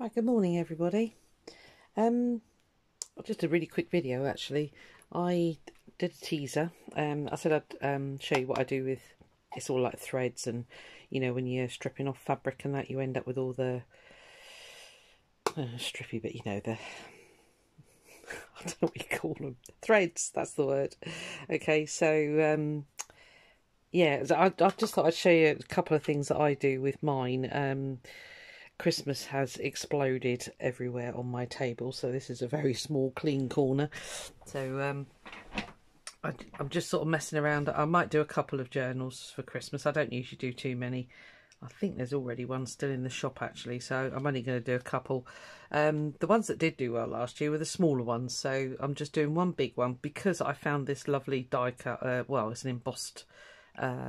Right, good morning everybody. Just a really quick video actually. I did a teaser. I said I'd show you what I do with, it's all like threads, and you know when you're stripping off fabric and that, you end up with all the strippy, but you know, the I don't know what you call them, threads, that's the word. Okay, so yeah, I just thought I'd show you a couple of things that I do with mine. Christmas has exploded everywhere on my table, so this is a very small clean corner. So I'm just sort of messing around. I might do a couple of journals for Christmas. I don't usually do too many. I think there's already one still in the shop actually, so I'm only going to do a couple. The ones that did do well last year were the smaller ones, so I'm just doing one big one because I found this lovely die cut, well, it's an embossed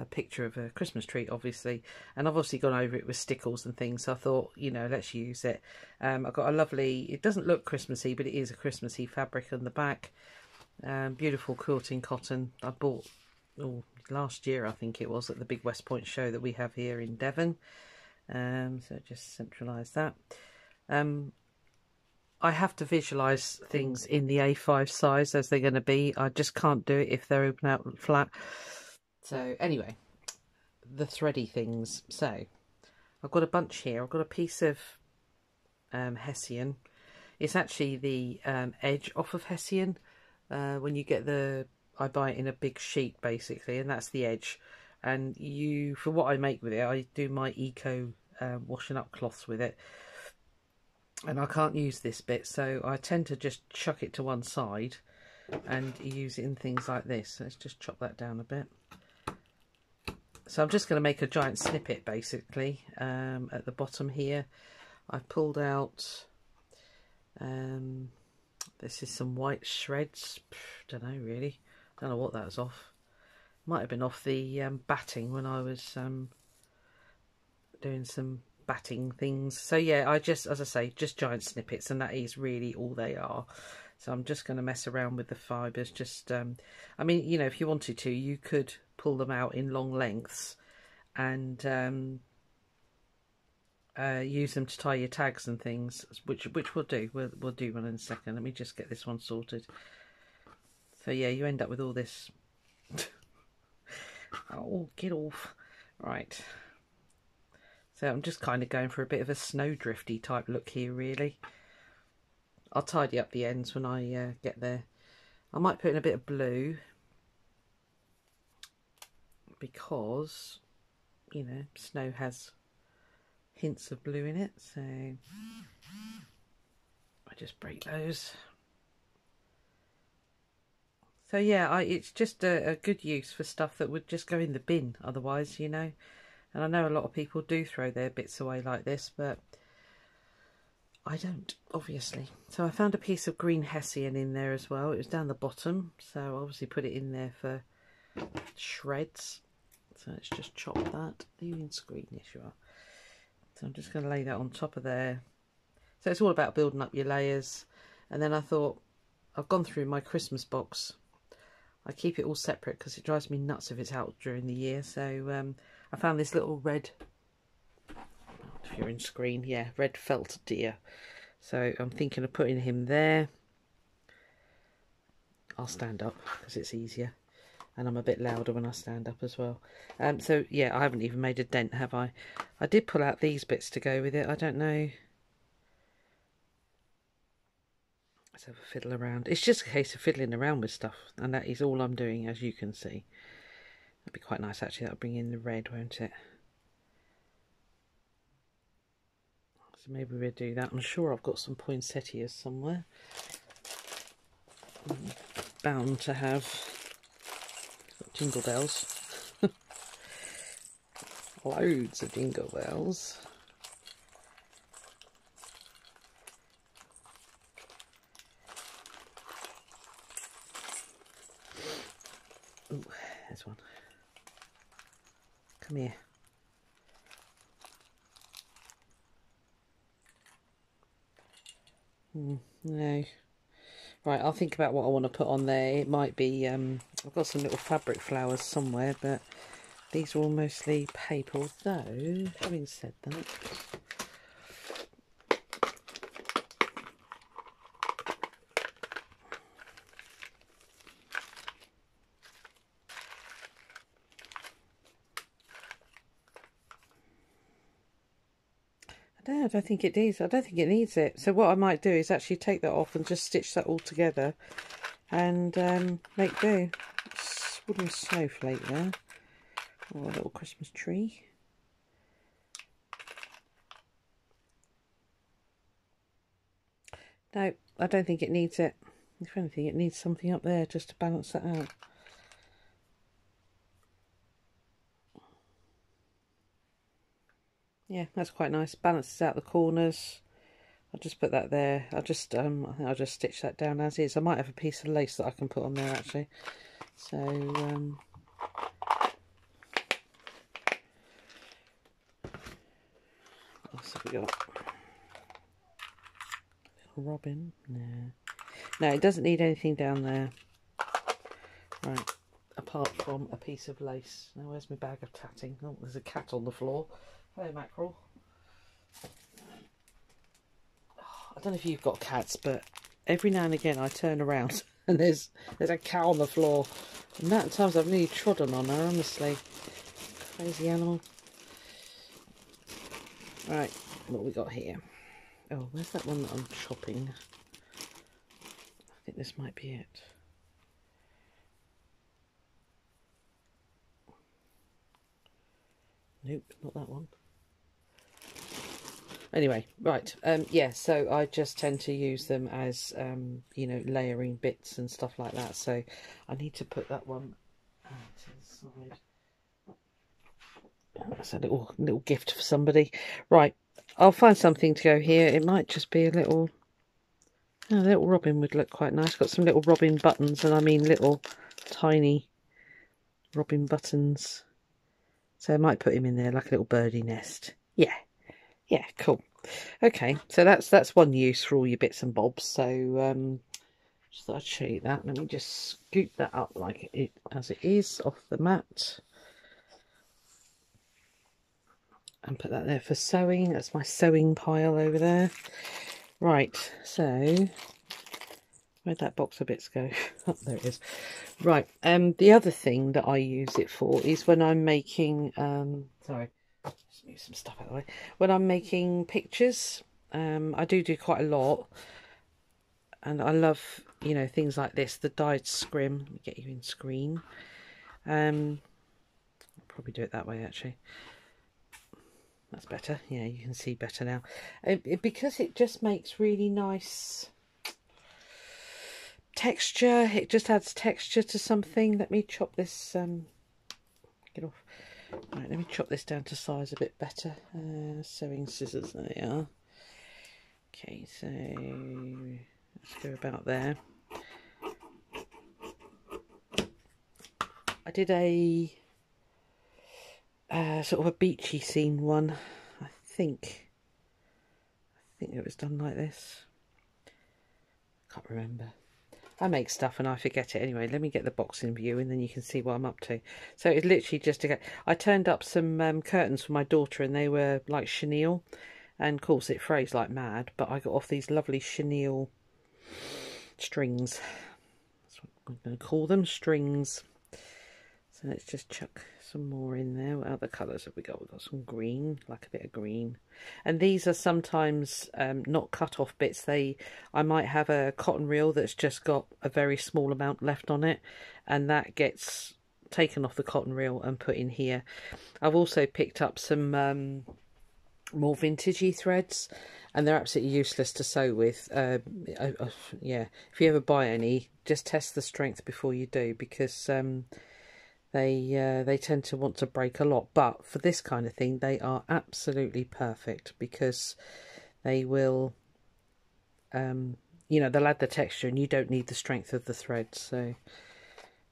picture of a Christmas tree, obviously, and I've obviously gone over it with stickles and things, so I thought, you know, let's use it. I've got a lovely, it doesn't look Christmassy, but it is a Christmassy fabric on the back. Beautiful quilting cotton. I bought last year, I think it was, at the big West Point show that we have here in Devon. So just centralise that. I have to visualise things in the A5 size as they're going to be. I just can't do it if they're open out flat. So anyway, the thready things. So I've got a bunch here. I've got a piece of Hessian. It's actually the edge off of Hessian. When you get the, I buy it in a big sheet basically, and that's the edge. And you, for what I make with it, I do my eco washing up cloths with it. And I can't use this bit, so I tend to just chuck it to one side and use it in things like this. So let's just chop that down a bit. So I'm just going to make a giant snippet basically at the bottom here. I've pulled out, this is some white shreds, don't know really, don't know what that was off. Might have been off the batting when I was doing some batting things. So yeah, I just, as I say, just giant snippets, and that is really all they are. So I'm just going to mess around with the fibres. Just, I mean, you know, if you wanted to, you could pull them out in long lengths and use them to tie your tags and things, which we'll do. We'll do one in a second. Let me just get this one sorted. So yeah, you end up with all this. Oh, get off! Right. So I'm just kind of going for a bit of a snowdrifty type look here, really. I'll tidy up the ends when I get there. I might put in a bit of blue because, you know, snow has hints of blue in it, so I just break those. So yeah, it's just a good use for stuff that would just go in the bin otherwise, you know. And I know a lot of people do throw their bits away like this, but I don't, obviously. So I found a piece of green Hessian in there as well. It was down the bottom, so I obviously put it in there for shreds. So let's just chop that. Are you in screen? Yes, you are. So I'm just going to lay that on top of there. So it's all about building up your layers. And then I thought, I've gone through my Christmas box. I keep it all separate because it drives me nuts if it's out during the year. So I found this little red, if you're in screen, yeah, red felt deer. So I'm thinking of putting him there. I'll stand up because it's easier, and I'm a bit louder when I stand up as well. So yeah, I haven't even made a dent, have I? I did pull out these bits to go with it. I don't know. Let's have a fiddle around. It's just a case of fiddling around with stuff, and that is all I'm doing, as you can see. That'd be quite nice actually. That'll bring in the red, won't it? So maybe we'll do that. I'm sure I've got some poinsettias somewhere. I'm bound to have jingle bells. Loads of jingle bells. Ooh, there's one. Come here. No. Right, I'll think about what I want to put on there. It might be, I've got some little fabric flowers somewhere, but these are all mostly paper. Although, having said that, No, I don't think it needs. I don't think it needs it. So what I might do is actually take that off and just stitch that all together, and make do. Wooden snowflake there, or a little Christmas tree. No, I don't think it needs it. If anything, it needs something up there just to balance that out. Yeah, that's quite nice. Balances out the corners. I'll just put that there. I think I'll just stitch that down as is. I might have a piece of lace that I can put on there actually. So what else have we got? Little robin. No, it doesn't need anything down there. Right, apart from a piece of lace. Now where's my bag of tatting? Oh, there's a cat on the floor. Hello, Mackerel. I don't know if you've got cats, but every now and again I turn around and there's a cow on the floor. And that times I've nearly trodden on her, honestly. Crazy animal. Right, what we got here? Oh, where's that one that I'm chopping? I think this might be it. Nope, not that one. Anyway, right, yeah, so I just tend to use them as, you know, layering bits and stuff like that. So I need to put that one to the side. That's a little gift for somebody. Right, I'll find something to go here. It might just be a little robin would look quite nice. Got some little robin buttons, and I mean little tiny robin buttons. So I might put him in there like a little birdie nest. Yeah, cool. Okay, so that's one use for all your bits and bobs. So just thought I'd show you that. Let me just scoop that up like it as it is off the mat. And put that there for sewing. That's my sewing pile over there. Right, so where'd that box of bits go? Oh, there it is. Right, the other thing that I use it for is when I'm making sorry, just move some stuff out of the way. When I'm making pictures, I do quite a lot, and I love, you know, things like this, the dyed scrim. Let me get you in screen. I'll probably do it that way actually. That's better. Yeah, you can see better now. Because it just makes really nice texture. It just adds texture to something. Let me chop this. Get off. Right, let me chop this down to size a bit better. Sewing scissors. There they are. Okay, so let's go about there. I did a sort of a beachy scene one. I think it was done like this. Can't remember. I make stuff and I forget it anyway. Let me get the box in view and then you can see what I'm up to. So it's literally just to get. I turned up some curtains for my daughter and they were like chenille, and of course it frays like mad. But I got off these lovely chenille strings. That's what I'm going to call them, strings. So let's just chuck some more in there. What other colours have we got? We've got some green, like a bit of green. And these are sometimes not cut off bits. I might have a cotton reel that's just got a very small amount left on it, and that gets taken off the cotton reel and put in here. I've also picked up some more vintagey threads, and they're absolutely useless to sew with. Yeah, if you ever buy any, just test the strength before you do, because they tend to want to break a lot. But for this kind of thing, they are absolutely perfect, because they will, you know, they'll add the texture and you don't need the strength of the thread. So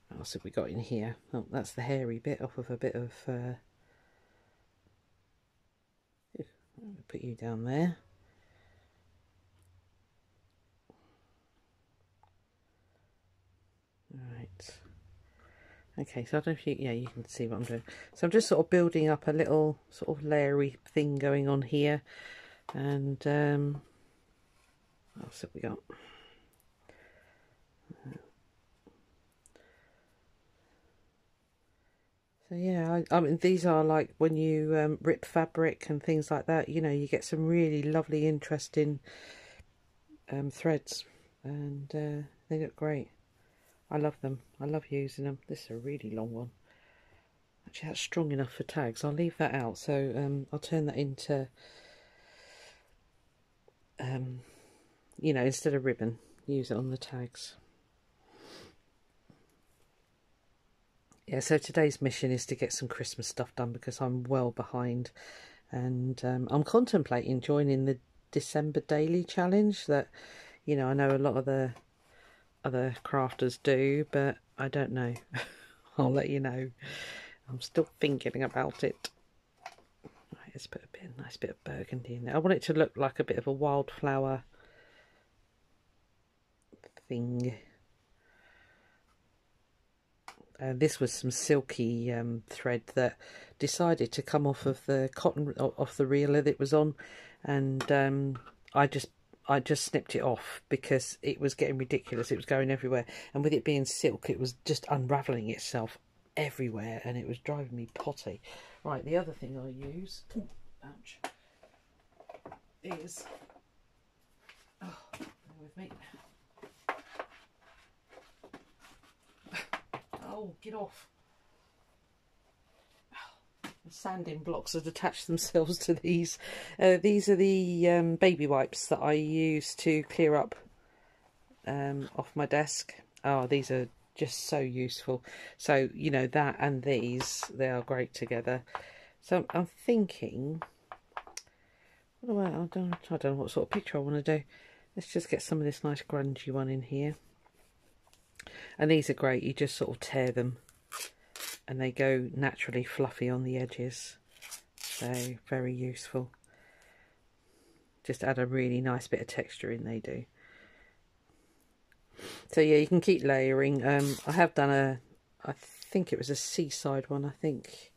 what else have we got in here? Oh, that's the hairy bit off of a bit of put you down there. Right. Okay, so I don't know if you, yeah, you can see what I'm doing. So I'm just sort of building up a little sort of layery thing going on here. And what else have we got? So yeah, I mean, these are like when you rip fabric and things like that, you know, you get some really lovely, interesting threads, and they look great. I love them. I love using them. This is a really long one. Actually, that's strong enough for tags. I'll leave that out. So I'll turn that into, you know, instead of ribbon, use it on the tags. Yeah, so today's mission is to get some Christmas stuff done because I'm well behind, and I'm contemplating joining the December daily challenge that, you know, I know a lot of the other crafters do, but I don't know. I'll let you know. I'm still thinking about it. Right, let's put a nice bit of burgundy in there. I want it to look like a bit of a wildflower thing. This was some silky thread that decided to come off of the cotton, off the reel that it was on, and I just snipped it off because it was getting ridiculous. It was going everywhere, and with it being silk, it was just unravelling itself everywhere, and it was driving me potty. Right, the other thing I use, ouch, is, oh, bear with me. Oh, get off. The sanding blocks that attach themselves to these. These are the baby wipes that I use to clear up off my desk. Oh, these are just so useful. So, you know, that and these, they are great together. So I'm thinking, I don't know what sort of picture I want to do. Let's just get some of this nice grungy one in here. And these are great. You just sort of tear them and they go naturally fluffy on the edges. So very useful. Just add a really nice bit of texture in, they do. So yeah, you can keep layering. I have done I think it was a seaside one. I think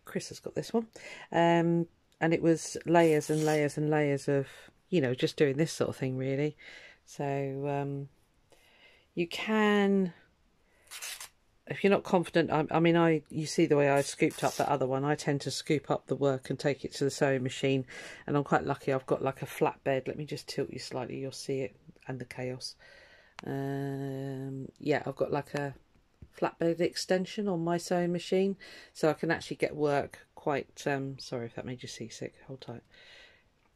Chris has got this one. And it was layers and layers and layers of, you know, just doing this sort of thing really. So you can, if you're not confident, I mean, you see the way I scooped up that other one. I tend to scoop up the work and take it to the sewing machine, and I'm quite lucky. I've got like a flatbed. Let me just tilt you slightly, you'll see it, and the chaos. Yeah, I've got like a flatbed extension on my sewing machine, so I can actually get work quite, sorry if that made you seasick, hold tight.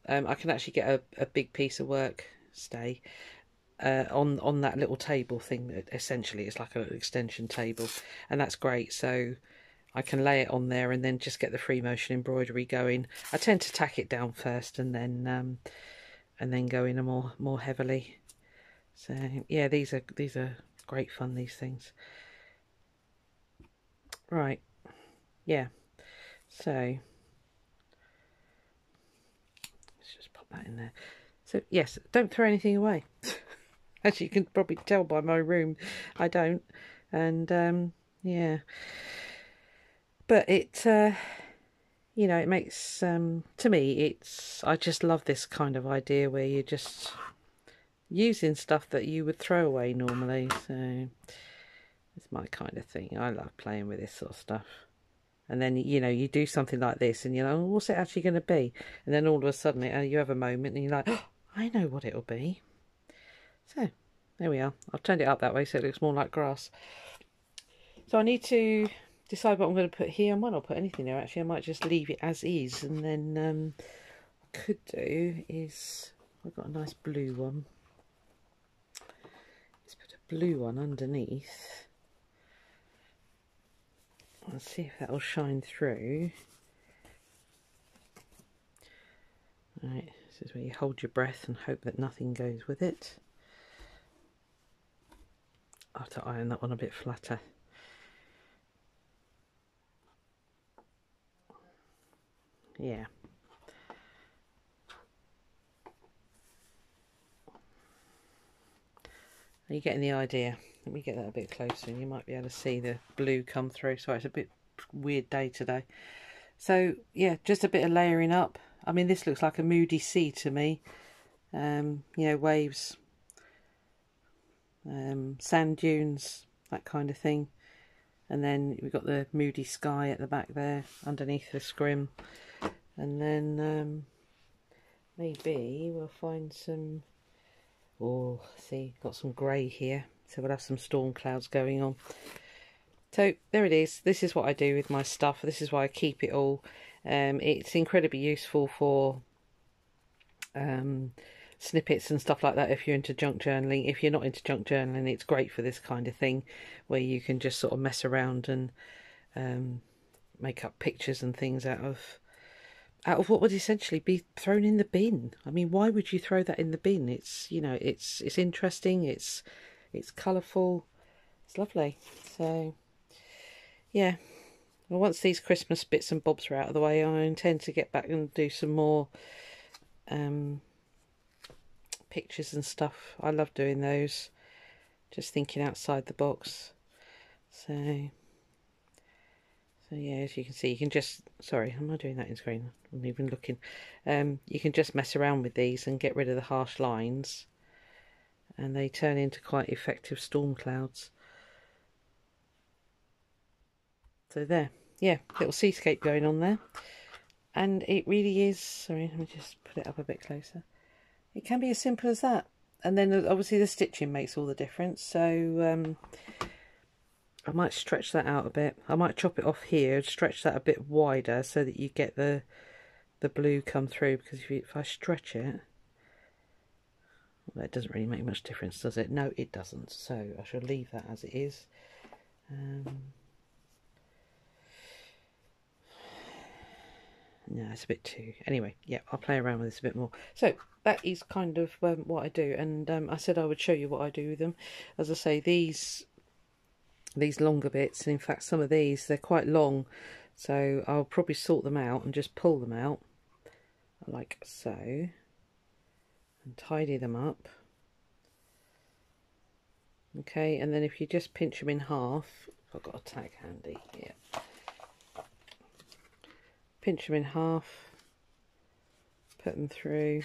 I can actually get a big piece of work, stay, on that little table thing. Essentially it's like an extension table, and that's great. So I can lay it on there and then just get the free motion embroidery going. I tend to tack it down first and then go in more heavily. So yeah, these are great fun, these things. Right, yeah, so let's just pop that in there. So yes, don't throw anything away. As you can probably tell by my room, I don't. And yeah, but it you know, it makes to me, I just love this kind of idea where you're just using stuff that you would throw away normally. So it's my kind of thing. I love playing with this sort of stuff. And then, you know, you do something like this and you're like, oh, what's it actually going to be? And then all of a sudden you have a moment and you're like, oh, I know what it'll be. So there we are. I've turned it up that way so it looks more like grass. So I need to decide what I'm going to put here. I might not put anything there actually. I might just leave it as is. And then what I could do is, I've got a nice blue one. Let's put a blue one underneath. Let's see if that'll shine through. Right, this is where you hold your breath and hope that nothing goes with it. I have to iron that one a bit flatter. Yeah. Are you getting the idea? Let me get that a bit closer and you might be able to see the blue come through. Sorry, it's a bit weird day today. So yeah, just a bit of layering up. I mean, this looks like a moody sea to me. You know, waves, sand dunes, that kind of thing. And then we've got the moody sky at the back there, underneath the scrim. And then maybe we'll find some, oh, see, got some grey here. So we'll have some storm clouds going on. So there it is. This is what I do with my stuff. This is why I keep it all. It's incredibly useful for snippets and stuff like that if you're into junk journaling. If you're not into junk journaling, it's great for this kind of thing where you can just sort of mess around and make up pictures and things out of what would essentially be thrown in the bin. I mean, why would you throw that in the bin? It's, you know, it's interesting, it's colourful, it's lovely. So yeah, well, once these Christmas bits and bobs are out of the way, I intend to get back and do some more pictures and stuff. I love doing those, just thinking outside the box. So yeah, as you can see, you can just, sorry, am I doing that in screen? I'm not even looking. You can just mess around with these and get rid of the harsh lines, and they turn into quite effective storm clouds. So there, yeah, little seascape going on there. And it really is, sorry, let me just put it up a bit closer. It can be as simple as that. And then obviously the stitching makes all the difference. So I might stretch that out a bit. I might chop it off here, stretch that a bit wider so that you get the blue come through. Because if I stretch it, well, it doesn't really make much difference, does it? No, it doesn't. So I shall leave that as it is. No, it's a bit too... Anyway, yeah, I'll play around with this a bit more. So, that is kind of what I do. And I said I would show you what I do with them. As I say, these longer bits, and in fact some of these, they're quite long. So, I'll probably sort them out and just pull them out. Like so. And tidy them up. Okay, and then if you just pinch them in half... I've got a tag handy, yeah. Pinch them in half, put them through,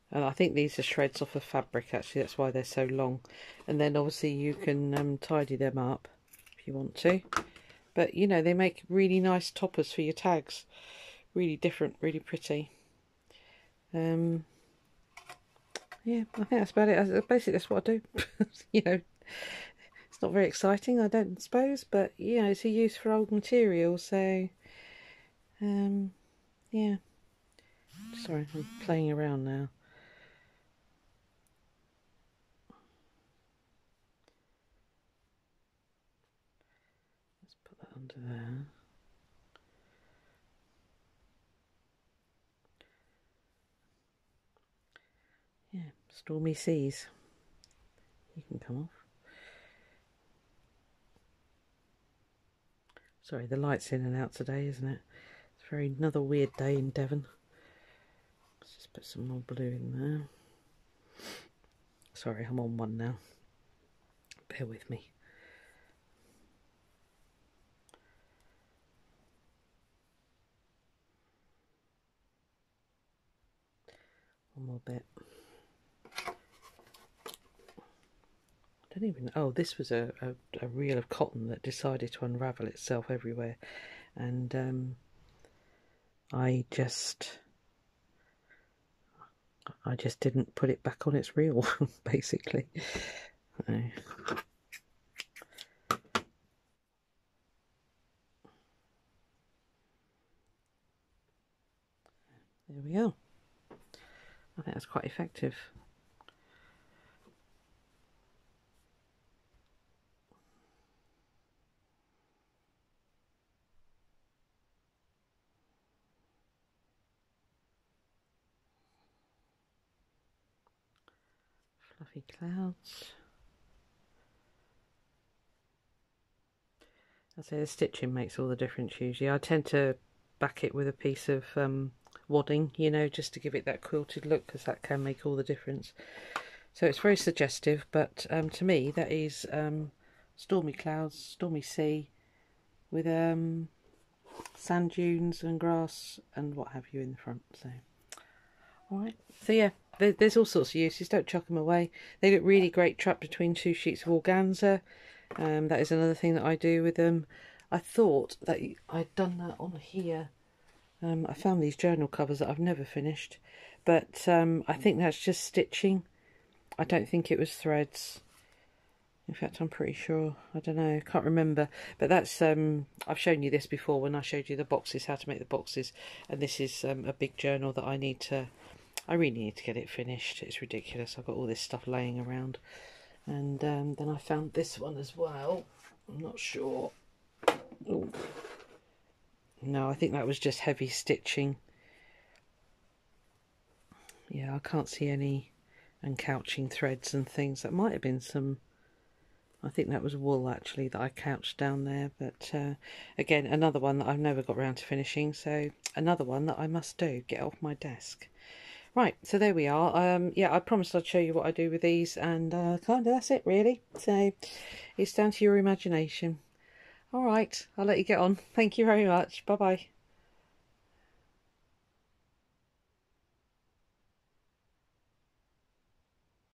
and I think these are shreds off of fabric actually, that's why they're so long. And then obviously you can tidy them up if you want to, but you know, they make really nice toppers for your tags, really different, really pretty. Yeah, I think that's about it. Basically that's what I do. You know, it's not very exciting, I don't suppose, but you know, it's a use for old material. So yeah, sorry, I'm playing around now. Let's put that under there. Yeah, stormy seas. You can come off. Sorry, the light's in and out today, isn't it? It's another weird day in Devon. Let's just put some more blue in there. Sorry, I'm on one now. Bear with me. One more bit. I don't even... Oh, this was a reel of cotton that decided to unravel itself everywhere. And I just didn't put it back on its reel, basically. There we are. I think that's quite effective. Fluffy clouds. I say the stitching makes all the difference usually. I tend to back it with a piece of wadding, you know, just to give it that quilted look, because that can make all the difference. So it's very suggestive, but to me that is stormy clouds, stormy sea, with sand dunes and grass and what have you in the front. So alright, so yeah, there's all sorts of uses. Don't chuck them away. They look really great trapped between 2 sheets of organza. That is another thing that I do with them. I thought that I'd done that on here. I found these journal covers that I've never finished, but I think that's just stitching. I don't think it was threads. In fact, I'm pretty sure. I don't know. Can't remember. But that's I've shown you this before when I showed you the boxes, how to make the boxes. And this is a big journal that I really need to get it finished. It's ridiculous. I've got all this stuff laying around. And then I found this one as well. I'm not sure. Ooh. No, I think that was just heavy stitching. Yeah, I can't see any uncouching threads and things. That might have been some... I think that was wool actually that I couched down there, but again, another one that I've never got around to finishing, so another one that I must do, get off my desk. Right, so there we are. Yeah, I promised I'd show you what I do with these, and kind of that's it really. So it's down to your imagination. All right, I'll let you get on. Thank you very much. Bye-bye.